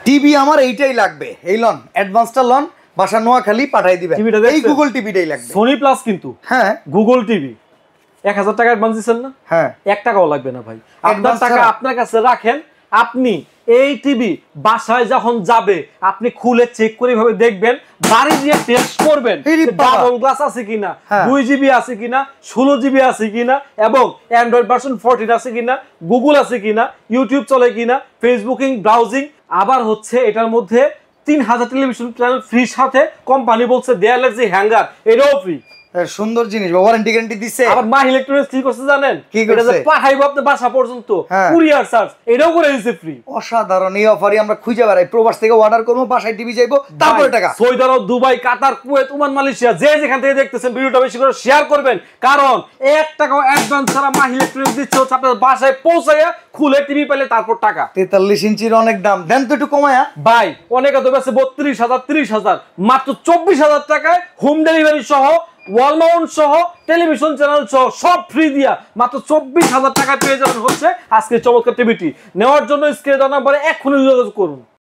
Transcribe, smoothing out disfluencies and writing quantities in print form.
TV আমার এইটাই লাগবে, এই লন অ্যাডভান্সটা লন, বাসা নোয়াখালী পাঠাই দিবেন, এই গুগল টিভিটাই লাগবে। সোনি প্লাস কিন্তু হ্যাঁ গুগল টিভি 1000 টাকা অ্যাডভান্স দিচ্ছেন না? হ্যাঁ 1 টাকাও লাগবে না ভাই, আপনার টাকা আপনার কাছে রাখেন। আপনি এই টিভি বাসায় যখন যাবে আপনি খুলে চেক করে ভাবে দেখবেন, বাড়ি দিয়ে টেস্ট করবেন ডাবল গ্লাস আছে কিনা, 2 জিবি আছে কিনা, 16 জিবি আছে কিনা, এবং অ্যান্ড্রয়েড ভার্সন 14 আছে কিনা, গুগল আছে কিনা, ইউটিউব চলে কিনা, ফেসবুকিং ব্রাউজিং। আবার হচ্ছে এটার মধ্যে 3000 টেলিভিশন চ্যানেল ফ্রি, সাথে কোম্পানি বলছে দেয়ালের যে হ্যাঙ্গার এটাও ফ্রি। সুন্দর জিনিস, ওয়ারেন্টি গ্যারান্টি দিছে। আবার মাহ ইলেকট্রনিক্স কি করছে জানেন? কি এটা করছে? যে পাঠাইবো আপনার বাসা পর্যন্ত কুরিয়ার চার্জ এটাও করে দিয়েছে ফ্রি। অসাধারণ এই অফারই আমরা খুঁজে বেড়াই, প্রবাস থেকে অর্ডার করবো, বাসায় টিভি যাইবো, তারপরে টাকা। সৌদি আরব, দুবাই, কাতার, কুয়েত, ওমান, মালয়েশিয়া, যে যেখান থেকে দেখতেছেন ভিডিওটা বেশি করে শেয়ার করবেন, কারণ 1 টাকাও অ্যাডভান্স ছাড়া মাহ ইলেকট্রনিক্স দিচ্ছে হচ্ছে আপনার বাসায় পৌঁছাইয়া খুলে টিভি পেলে তারপর টাকা। 43 ইঞ্চির অনেক দাম, দেন তো একটু কমায়া ভাই। অনেকে তো বেশি 32,000 30,000, মাত্র 24,000 টাকায় হোম ডেলিভারি সহ, ওয়াল মাউন্ট সহ, টেলিভিশন চ্যানেল সহ সব ফ্রি দিয়া মাত্র 24,000 টাকায় পেয়ে যাবেন হচ্ছে আজকে চমৎকার টিভিটি। নেওয়ার জন্য স্ক্রিনে দেওয়া নাম্বারে এক্ষুনি যোগাযোগ করুন।